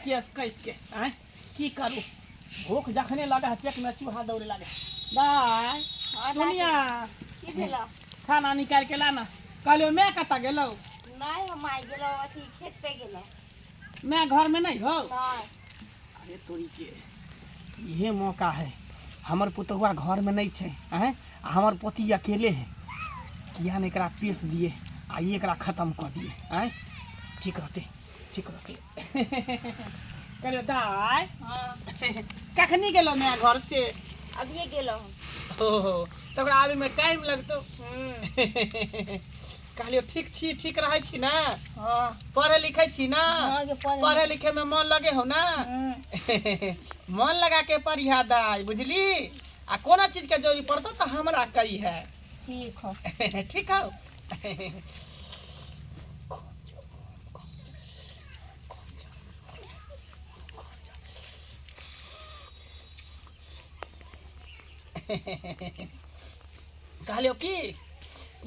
Case कैस के आय की करू भूख जखने लगे पेट में चूहा दौड़े लगे दाय दुनिया की भेलो खाना निकाल के लाना कहलियो मैं कता गेलो नहीं हम आई गेलो अथी खेत पे गेलो मैं घर में नहीं हो नहीं अरे तोरी के ये मौका है हमर पुतहुआ घर में नहीं छे हैं हमर पोती अकेले है किया ने एकरा पेश दिए आ ये एकरा खत्म कर दिए हैं ठीक रहते कहलियो दाय कखनी गेलो मैं घर से अभी गेलो ओहो तो ओकरा आवे में टाइम लगतो कहलियो ठीक रहे छी ना हां पढ़े लिखे छी ना हां के पढ़े लिखे में मन लगे हो ना मन लगा के पढ़िया दाई बुझली आ कोना चीज के जरूरी पड़तो तो हमरा कही है ठीक हो ठीक हो कहलियो की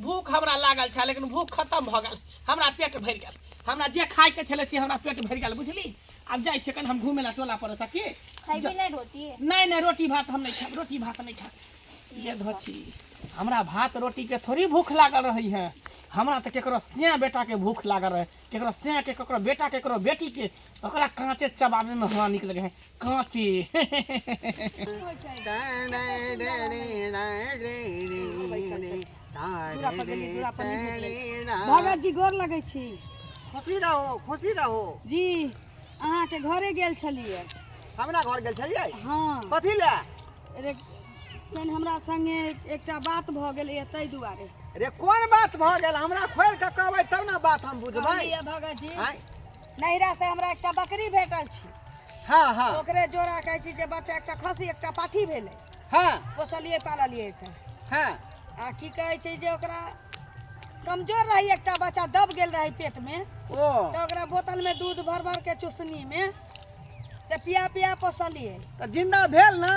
भूख हमरा लागल छ लेकिन भूख खत्म भ गेल हमरा पेट भर गेल हमरा जे खाय के छले से हमरा पेट भर गेल बुझली अब जाय छै कन हम घूमे ला टोला पर सकी खाइबी नहीं रोटी नहीं रोटी भात हम नहीं खाब रोटी भात नहीं खाब ये धोची हमरा भात रोटी के थोड़ी भूख लागल रही है हमरा तो केकरो से बेटा के भूख लागल रहे केकरो से के केकरो बेटा केकरो बेटी के ओकरा कांचे चबावे में हमरा निक लगे है कांचे भगत जी गोर लगै छी खुशी रहो जी अहाँ के घरे गेल छलिए हमरा घर गेल छलिए हाँ कथी ले अरे केन हमरा संगे एकटा बात भ गेल एतै दुआरे रे कोन बात भ गेल हमरा खोल के कहबै तब ना बात हम बुझबै कहलिए भगत जी हां नैरा से हमरा एकटा बकरी भेटल छी हां ओकरे जोड़ा कहै छी जे बच्चा एकटा खसी एकटा पाठी भेलै हां पोसलिए पाललिए त हां आ की कहै छै जे ओकरा कमजोर रही एकटा बच्चा दब गेल रही पेट में ओ तो ओकरा बोतल में दूध भर के चुसनी में से पिया पोसलिए त जिंदा भेल ना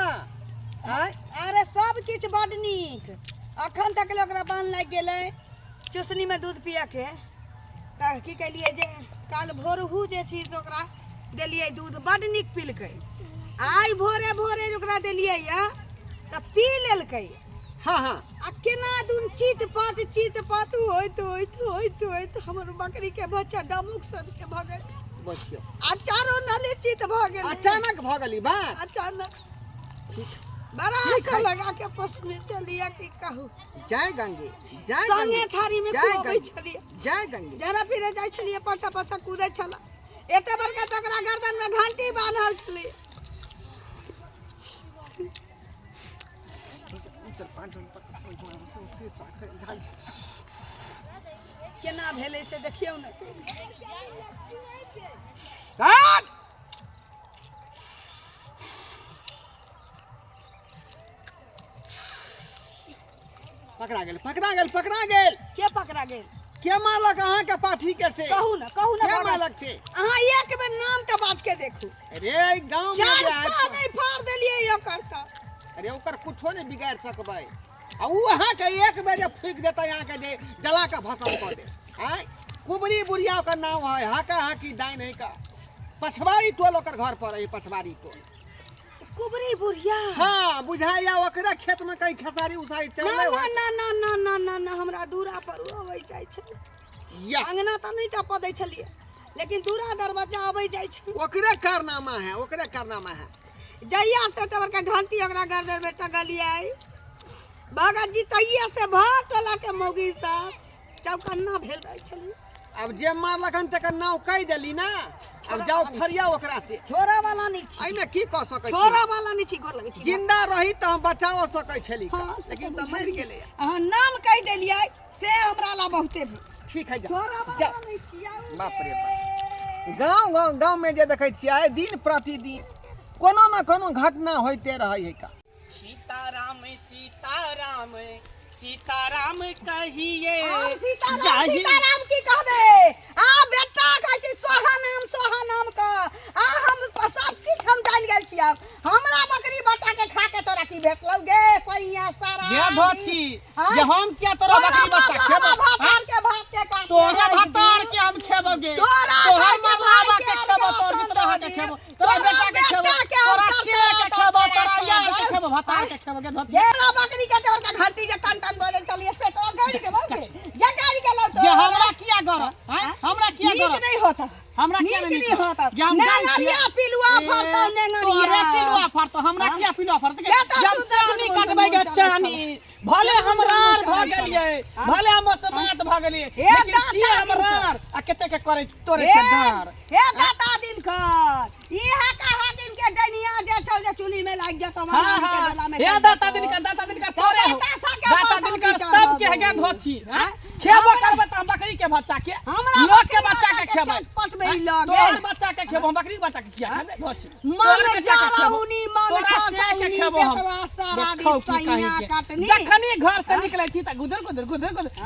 हां अरे सब किछ बड नीक अखन तक ले ओकरा बांध लाग गेलै चुसनी में दूध पिया के त की कहलिए जे काल भोरहू जे छी से ओकरा देलिए दूध बड नीक पीलकै आई भोरे ओकरा देलिए या त पी लेलकै हां आ केना दुन चित पाट होइत हमर बकरी के बच्चा डामुक सन के भ गेल बचियो आ चारो नले चित भ गेल अचानक भ गेली बात अचानक ठीक बड़ा आशा लगा के पसने चलिया की कहू जय गंगे जय संगे गंगे थारी में जय खुआबै गंगे छलिए जय गंगे जरा फिरे जाय छलिए पाछा कूदै छला एते बड़का तो ओकरा गर्दन में घंटी बांधल छलिए केना भेलै से देखियौ न पकड़ा गेल के पकड़ा गेल के मारलक अहाँ के पाठी के से कहू न के मारलक से अहाँ एक बेर नाम त बाज के देखू अरे गांव में जे चार नहीं फाड़ देलिए ओकर त अरे ओकर कुछो नहीं बिगाड़ सकबै आ ऊ अहाँ के एक बेर जे फूक देता यहाँ के जे जला के भस्म कर दे हैं कुबरी बुढ़िया ओकर नाम है हाका हाकी डाइन है का पछवाड़ी टोल ओकर घर पर है पछवाड़ी टोल कुबरी बुढ़िया हां बुझाया ओकरे खेत में कहीं खेसारी उसारी चलले हो ना हमरा दूरा पर आबै जाय छै या अंगना त नहीं टप दै छलिए लेकिन दूरा दरवाजा आबै जाय छै ओकरे कारनामा है जइया से तबर के घंटी ओकरा गर्दन में टंगलिए भगत जी तइया से भटला के मौगी साहब चौकन्ना भेल रह छलिए अब जे मारलखन तक नाव कह देली ना अब जाओ फरिया ओकरा से छोरा वाला नहीं छी आई में की कह सकै छी छोरा वाला नहीं छी गोर लगे छी जिंदा रही त हम बचाव सकै छली हाँ, लेकिन त मर गेलै अहाँ नाम कह देलिए से हमरा ला बहुते भी ठीक है छोरा वाला नहीं छी बाप रे बाप गांव में जे देखै छियै दिन प्रतिदिन कोनो न कोनो घटना होते रहै है का सीताराम सीताराम कहिए सीताराम सीताराम की कहबे आ बेटा कहै छै सोहा नाम का आ हम सब किछ हम जान गेल छियै हमरा बकरी बच्चा के खा के तोरा की भेटलौ गे सैया सारा गे धोछी जे हम किया तोरा बकरी बच्चा खेबो भातार के भात के का तोरा भातार के हम खेबो गे तोहर बाबा के खेबो तोर दूसरा के खेबो तोरा बेटा के खेबो तोरा शेर के खेबो तोरा यार के खेबो भातार के खेबो गे धोछी जेरा बकरी के तोर का घंटी जे टन टन बोले चलिए से तोरा गाड़ी के लौके जे गाड़ी के लौ जे हमरा किया गर हैं हमरा किया गर नीक नहीं होता हमरा किया नहीं होता नेंगरिया पिलुआ फरता नेंगरिया तोरे पिलुआ फरता हमरा किया पिलुआ फरता जब चानी कटबै गे चानी भले हमरा भ गेलिए भले हम समात भ गेलिए लेकिन छिए हमरा आ कते के करे तोरे के डर हे दाता दिन कर इहा कहा दिन के डनिया जे छौ जे चुली में लाग जतो हां हां हे दाता दिन का तोरे हो दाता दिन का सब के गे धोछी हैं खेबो करबे त हम बकरी के बच्चा के लोग के बच्चा के खेबै पट में ही लगे तोर बच्चा के खेबो बकरी बच्चा के किया खेबे धोछी मन जाउनी मन तोरा से के खेबो हम सारा दिन सैया काटनी जखनी घर से निकलै छी त गुदर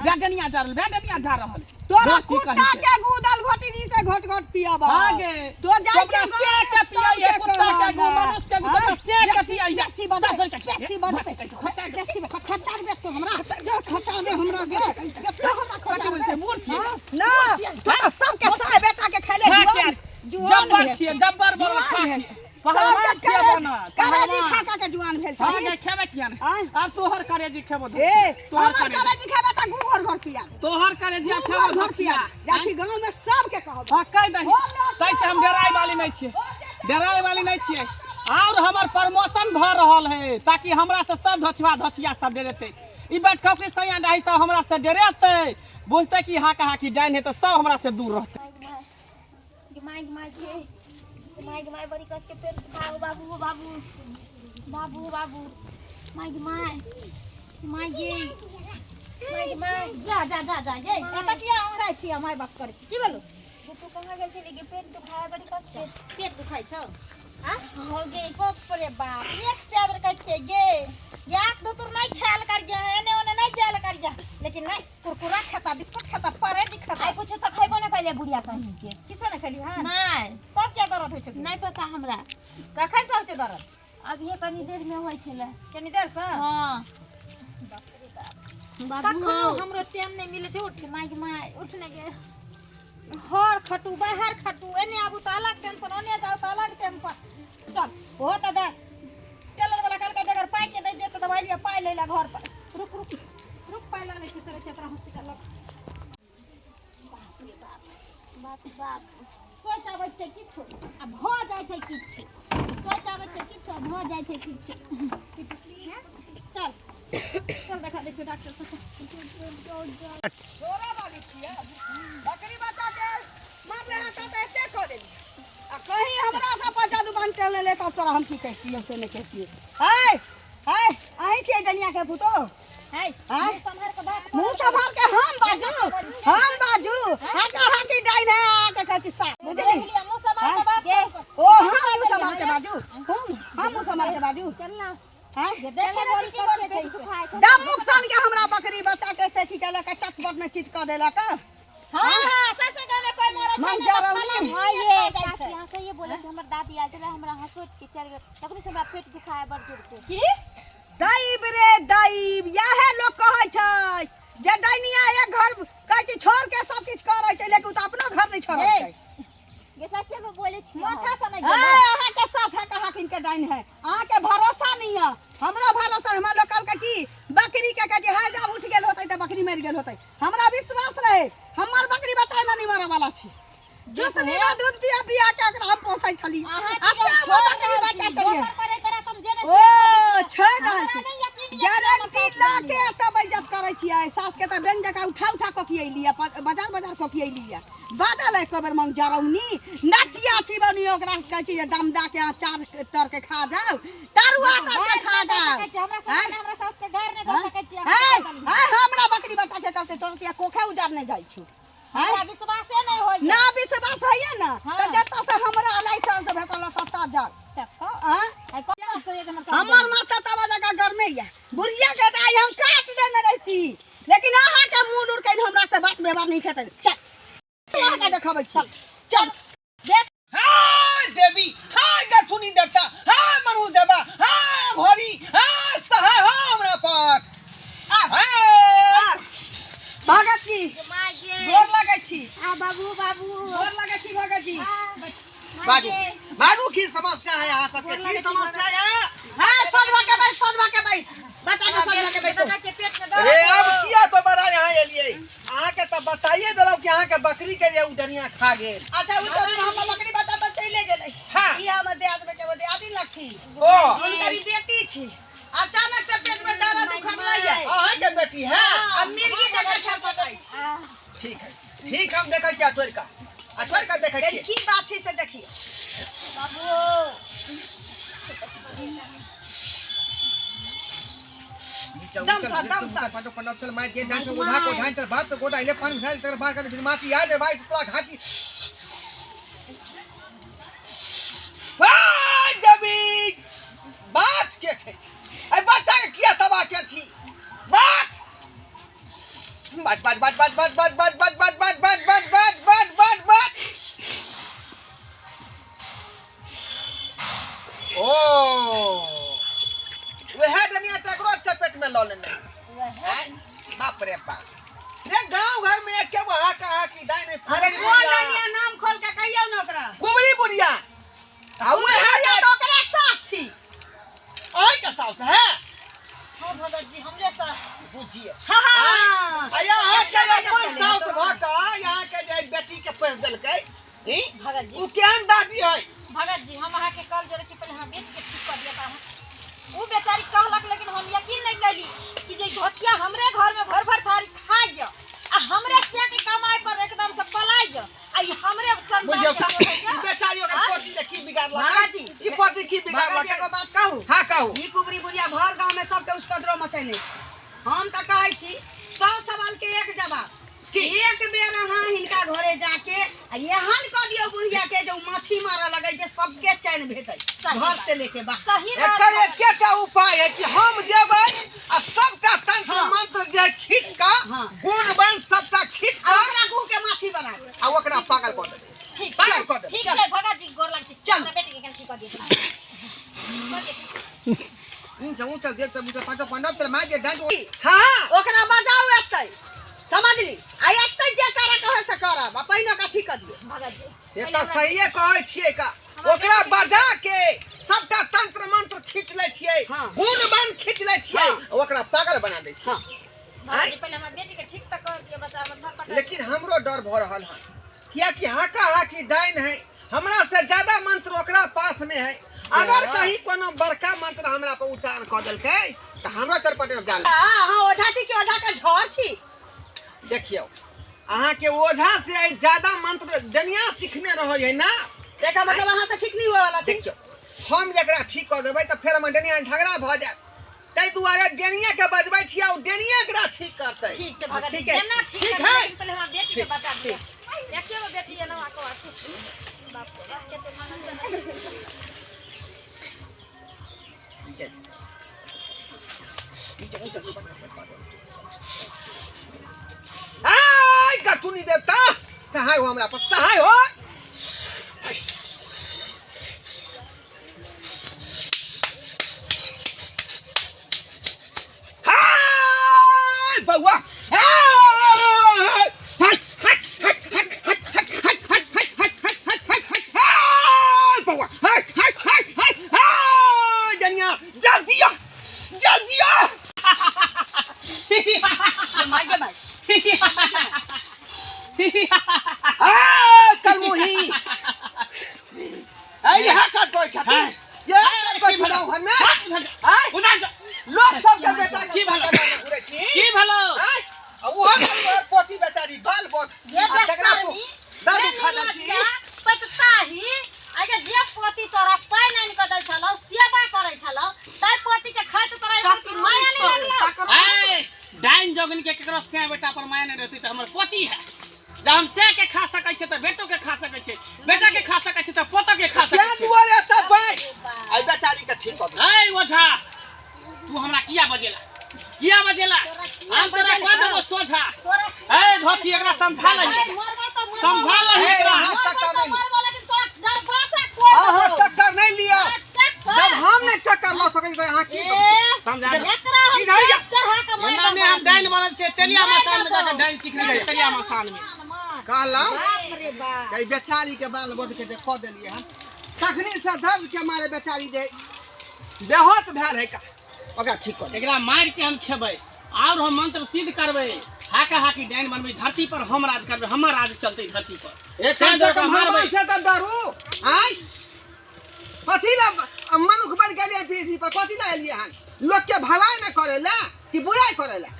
बेडनिया जा रहल तोरा कुत्ता के गुदल घोटनी से घोट पियाबा हां गे तो जाय छै से के पियाइए कुत्ता के गु मनुष्य के गु से के पियाइए ससुर के कैसी बात कैसी खचा दे तो हमरा खचा दे हमरा गे खचा बोल छै मूर्ख छी ना तो सब के साय बेटा के खेले जब्बर छी जब्बर बोल खा पहलवान छी बना करेजी खा के जुआन भेल छै हां गे खेबे किया ने अब तोहर करेजी खेबो तोहर करेजी खेबे त गु घर पिया तोहर करेजी खेबो घर पिया जाठी गांव में सब के कहब हां कह दही तैसे हम डराई वाली नहीं छिए डराई वाली नहीं छिए और हमर प्रमोशन भ रहल है ताकि हमरा से सब धछिया सब डरेते ई बैठक के सैया डाही सब हमरा से डरेते बुझते कि हा कहा कि डाइन है तो सब हमरा से दूर रहते माय बड़ी कस के पेट खाओ बाबू माय जा ये एता किया अंगराय छी माय बाप करे छी की बोलू तू कहां गेल छली कि पेट दुखाय बड़ी कस के पेट दुखाय छ हो गे बाप रे बाप एक सेवर कर छे गे याक दो तुर नहीं ख्याल कर गया एने ओने नहीं जाल कर जा लेकिन नहीं कुरकुरा खाता बिस्कुट खाता परे दिखता आई कुछ तो खइबो ना पहले बुढ़िया कहीं के किछो नहीं खेली हां नहीं तब क्या दर्द होय छ नहीं पता हमरा कखन से होय छ दर्द अब ये कनी देर में होय छले कनी देर से हां बाबू हमरो चैन नहीं मिले छ उठ माय उठ न गे हर खटू बाहर खटू एने आबू त अलग टेंशन ओने जाओ त अलग टेंशन चल हो त बे टेलर वाला कल के बगैर पाई के दे दे त दवाई लिया पाई लेला घर पर रुक पाई ले छी तेरे चतरा हॉस्पिटल बाप सोच आबै छै किछो आ भ जाय छै किछो सोच आबै छै किछो भ जाय छै किछो चल देखा दे छ डॉक्टर से छोरा वाली छिया बकरी बच्चा के मार ले हाथ त एते को दे आ कहीं हमरा से पर जादू बांध चल ले त तोरा हम की कहती है से नहीं कहती है आई छे डनिया के पुतो है संभाल के बात मुंह संभाल के हम बाजू आ कहा की डाइन है आ के कहती सा बुझली मुंह संभाल के बात ओ हम मुंह संभाल के बाजू हम मुंह संभाल के बाजू चल ना हां ये देखे बड़ी की बोले छै दम नुकसान के हमरा बकरी बच्चा कैसे की केला का चटपट में चित कर देला का हां ससे गांव में कोई मरे मन जा रही हां ये यहां से ये बोले कि हमर दादी आ गेले हमरा हसोट के चल गए तखनी से हमरा पेट दुखाए बड़ जोर से की दाईब रे दाईब यहे लोग कहै छै जे डाइनिया एक घर कहै छै छोड़ के सब कुछ करै छै लेकिन त अपना घर नहीं छोड़ै छै ये सच्चे में बोले छी माथा से नहीं अहाँ के साथ है कहा किन के डाइन है अहाँ के भरोसा नहीं है हमरा भरोसा हमरा लोकल के की बकरी के कहे हाय जा उठ गेल होतै त बकरी मर गेल होतै हमरा विश्वास रहे हमर बकरी बच्चा नहीं मारे वाला छी जोसनी में दूध पिया के एकरा हम पोसै छली अच्छा हम बकरी बच्चा चाहिए करे तेरा तुम जेने ओ छै रहल छी गारंटी लाके तब इज्जत करै छियै सास के त बैंक जका उठा कोकियली बाजार कोकियली बाजा ले कबर मंग जारौनी नटिया चिबनी ओकरा कहै छी दम दा के अचार तर के खा जाओ तरुआ तर के खा जाओ हमरा सास के घर ने दे सकै छी हमरा बकरी बच्चा के करते तोर के कोखे उजार नहीं जाई छु हमरा विश्वास नहीं होय ना विश्वास है ना त जत्ता से हमरा लाइसेंस भेटल तत्ता जा हमर माथा तवा जगह घर में या बुढ़िया के दाई हम काट देने रही नहीं खेते चल वहां का देखाबै चल चल देख हाय देवी हाय गथुनी देवता हाय मनु देवा हाय घोरी हाय सहाय हो हमरा पर हाय भगत जी माय गे गोर लागै छी आ बाबू बाबू गोर लागै छी भगत जी बाजू बाजू की समस्या है यहाँ सबके की समस्या है हां सजवा के बैस बता दे सजवा के बैसो के पेट में अरे दर्द अब किया तो बड़ा यहाँ एलिए अहाँ के तो बताइए देलौ कि अहाँ के बकरी के लिए उडनिया खा गेल अच्छा उ तो हम बकरी बता तो चले गेलै हाँ। ई हम देहात में के वो देहाती लखी ओ उनकरी बेटी छी अचानक से पेट में दर्द उखड़लै है अहाँ के बेटी है अब मिर्गी जगह छटपटाई छी ठीक है ठीक हम देखै छी अतोर का देखै छी की बात छै से देखिए दम सा पाटो पंडा चल मार के डांस उधा को ढांच बात तो गोदा इले पान भेल तर बात कर फिर माती याद है भाई पूरा घाटी हाय देवी बात के छै ए बच्चा के किया तबाह के छी बात ओ वह दुनिया तकरो चपेट में लौ लेने बाप रे बाप रे गांव घर में के वहां कहा कि डाई नहीं अरे बोल लनिया नाम खोल के कहियो न ओकरा कुबरी बुढ़िया आ वह हरिया तो ओकरा साथ छी आई का साउस है हां भगत जी हमरे साथ बुझिए हां हां आया हां के अपन साउस भाका यहां के जे बेटी के पैस देलकै ई भगत जी उ केहन दादी है भगत जी हम अहाँ के कल जोड़े छी पहले हम बेटी के ठीक कर दिया था वो बेचारी कहलक लेकिन हम यकीन नहीं करी कि जे घोटिया हमरे घर में भर भर थारी खा गया आ हमरे से के कमाई पर एकदम से पलाई गया आ ई हमरे बुझियो संतान के ई बेचारियों के पोती के की बिगाड़ लगा महाराज जी ई पोती की बिगाड़ भगत जी लगा एगो बात कहू हां कहू ई कुबरी बुढ़िया भर गांव में सबके उपद्रव मचैले छी हम त कहै छी 100 सवाल के एक जवाब की? एक बेर अहाँ हिनका घरे जाके आ एहन क दियौ बुढ़िया के जो माछी मारा लगै जे सबके चैन भेटै घर से लेके बाहर सही एकर बात एकेटा उपाय है कि हम जेबै आ सबका तंत्र हाँ। मंत्र जे खींच का हाँ। गुण बन सबका खींच आ का ओकरा गुह के माछी बना दे। आ ओकरा पागल कर देबै ठीक पागल कर देबै ठीक है भगत जी गोर लग छी चल। हमरा बेटी के ठीक कर दिया चल चल देख सब मुझे पाटो पंडा चल मार दे डांट हां ओकरा बजाऊ एतै समझली आ एतै जे करे कहे से करब आ पहिने का ठीक कर दियौ भगत जी ये तो सहीए कहै छियै का ओकरा बजा के सबका तंत्र मंत्र खींच लै छियै हाँ। गुण बन खींच लै छियै हाँ। ओकरा पागल बना दै छियै हां भगत जी पहले हमरा बेटी के ठीक तक कर दिया बच्चा हमर पकड़ लेकिन हमरो डर भ रहल है किया कि हाका हाकी डाइन है हमरा से ज्यादा मंत्र ओकरा पास में है अगर कहीं कोनो बड़का मंत्र हमरा पर उच्चारण क देलकै त हमरा चरपटे में डाल हां ओझा छी कि ओझा के झड़ छी देखियो अहाँ के ओझा से ज्यादा मंत्र दुनिया सीखने रहै है ना देखा मतलब अहाँ से ठीक नहीं हुआ वाला छी देखियो हम जकरा ठीक कर देबै त फेर हम दुनिया झगड़ा भ जाए तै दुआरे डेनिया के बजबै छियै ओ डेनिया एकरा ठीक करतै ठीक है भगत जी ठीक है, जेना ठीक ठीक है। है पहले हमरा बेटी के बता दिया एके गो बेटी है ना आको आको बाप रे बाप के तो मानत आय गठुनी देवता सहाय हो हमरा पर सहाय हो हाय बउआ जल्दी आ जल्दी आ माय के माय कलमुही आई यहाँ का कोई छथि ये का कोई छलाऊ हन में लोग सब के बेटा की भला घुरे छी की भलो आ वो पोती बेचारी बाल बोत ये आ तकरा को बेचारी दर्द खा दै छी पतता ही आगे जे पोती तोरा पाई नहीं कर दै छलो सेवा करे छलो तै पोती के खाइत तोरा कपटी माया छोड़ नहीं लगलो ए डाइन जोगन के केकरो से बेटा पर माया नहीं रहती त हमर पोती है जब हम से के खा सकै छै त बेटो के खा सकै छै बेटा के खा सकै छै त पोतो के खा क्या सकै छै दुआरे त भाई आई बेचारी के ठीक कर दे ए ओझा तू हमरा किया बजेला तोरा दुनिया हम तेरा कह देबो सोझा तोरा ए धोती एकरा समझा लही मरबो तो मरबो समझा लही ए, एकरा हाँ, टक्कर नहीं। मरबो लेकिन तोरा डर पासा कोई आहा टक्कर नहीं लिया जब हम नहीं टक्कर ला सके तो यहाँ की समझा एकरा हम इधर जा। चढ़ा के एना ने हम डाइन बनल छे तेलिया मसान में जाके डाइन सीखने छे तेलिया मसान में कहला बाप रे बाप कई बेचारी के बाल बोध के देखो देलिए हम तखनी से दर्द के मारे बेचारी दे बेहोश भेल है का ओकरा ठीक कर एकरा मार के हम खेबै और हम मंत्र सिद्ध करबै हाका हाकी डाइन बनबै धरती पर हम राज करबै हमर राज चलतै धरती पर एक कम से कम भगवान से तो डरू आई कथी ला मनुख बन गेलिए पीठी पर कथी ला एलिए हन लोग के भलाई न करेला कि बुराई करेला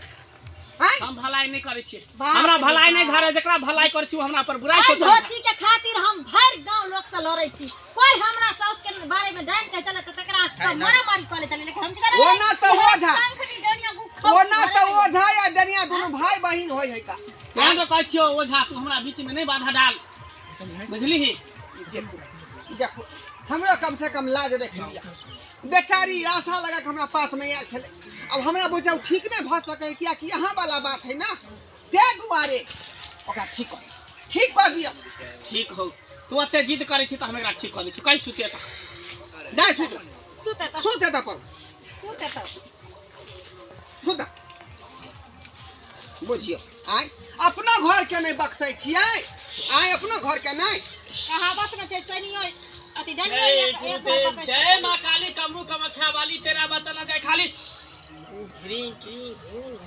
आई हम भलाई नहीं करे छियै बाप हमरा रे भलाई बाप। नहीं धरे जेकरा भलाई करे छी उ हमरा पर बुराई आई सोचै धोती के खातिर हम भर गांव लोग से लड़ै छी कोई हमरा साउस के बारे में डाइन के चले त तकरा से मारा मारी करे चले लेकिन हम जरा वो ना तो ओझा शंखनी डनिया गुखा वो ना तो ओझा या डनिया दोनों भाई बहिन होय है का तें तो कहै छियो ओझा तू हमरा बीच में नहीं बाधा डाल बुझली ही देखो देखो हमरा कम से कम लाज रख लिया बेचारी आशा लगा के हमरा पास में आयल छले अब हमरा बुझाऊ ठीक नहीं भ सके किया कि यहाँ वाला बात है ना ते दुआरे ओकरा ठीक कर दिया ठीक हो तू ओते जिद करे छी त हम एकरा ठीक कर दै छी कहि सुते त जाय सुत सुते त सुत त पर सुते त सुत बुझियो आय अपना घर के नहीं बक्सै छियै आय अपना घर के नहीं कहावत में छै सनियो अति जय डनिया गुरुदेव जय मां काली कमरू कमख्या वाली तेरा बचन जाय खाली ग्रीन ग्रीन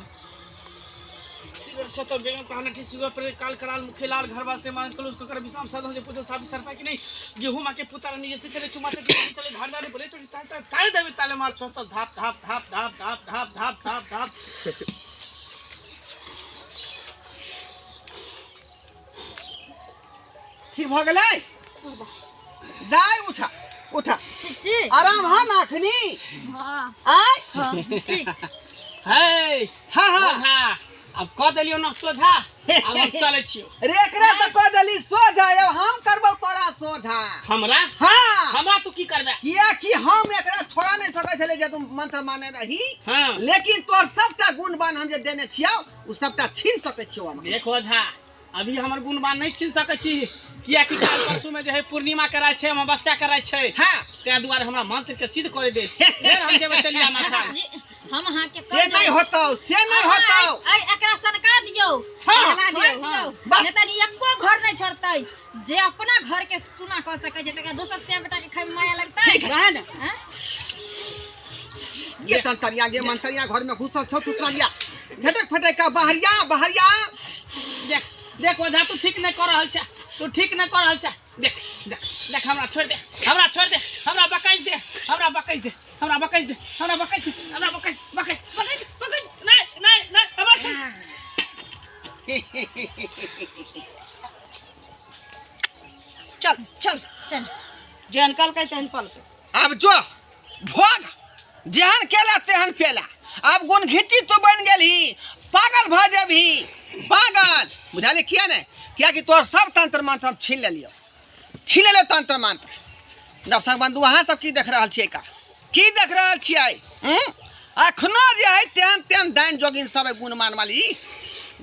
सिर सतो बेगम कहना ठीक सुबह पर काल कराल मुखेलाल घरवा से मानस कलुस कर विषम सदन जे पूछो साबी सरपा की नहीं गेहूं मां के पुतार नहीं जैसे चले चुमा चले चले धारदार बोले चोरी ताले देवे ताले मार छोतो धाप धाप धाप धाप धाप धाप धाप धाप धाप की भ गेलै दाय उठा उठा ठीक छी आराम हा नाखनी हां आय हां ठीक हे हां हां ओझा अब कह देलियो न सोझा अब हम चले छियो रे एकरा त कह देली सोझा अब हम करबो तोरा सोझा हमरा हां हमरा तू की करबे किया कि हम एकरा छोड़ा नहीं सकै छले जे तुम मंत्र माने रही हां लेकिन तोर सबटा गुणवान हम जे देने छियौ उ सबटा छीन सकै छियौ हम देख ओझा अभी हमर गुणवान नहीं छीन सकै छी किया कि काल परसू में जे है पूर्णिमा कराय छै अमावस्या कराय छै हां ते दुआरे हमरा मंत्र के सिद्ध करे दे फेर हम जेबै तेलिया मसान हम अहाँ के से नहीं होतौ आई एकरा सनका दियौ हाँ, जला दियौ हाँ, हां बस। नहीं त एको घर नहीं छोड़तै जे अपना घर के सुना कह सकै छै तकरा दोसर से बेटा के खाय में माया लगतै ठीक है न हैं? ये तंतरिया ये मंतरिया घर में घुसल छौ सुतरिया झटक फटक का बहरिया बहरिया देख देख ओझा तू ठीक नहीं कर रहल छ तू ठीक नहीं कर रहल छ देख देख देख हमरा छोड़ दे हमरा छोड़ दे हमरा बकैस दे हमरा बकैस दे हमरा बकैस दे हमरा बकैस दे हमरा बकैस बकैस बकैस बकैस नहीं नहीं नहीं हमरा छोड़ चल चल चल जहन कल के तहन पल के अब जो भोग जेहन केला तेहन पेला अब गुण घिट्टी तू बन गेली पागल भ जेबही पागल बुझाले किया ने किया कि तोर सब तंत्र मंत्र हम छीन ले लो तंत्र मंत्र दर्शक बंधु अहाँ सब की देख रहल छियै का की देख रहल छियै अखनो जे है तेहन तेहन डाइन जोगिन सब गुणमान वाली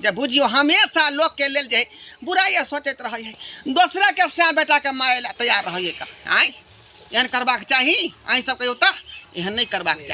जे बुझियो हमेशा लोग के लेल जे बुराई सोचैत रहै है दूसरा के स्या बेटा के मारे ला तैयार रहै का आय एहन करबाक चाही अहीं सब कहियो त एहन नहीं करबाक चाही।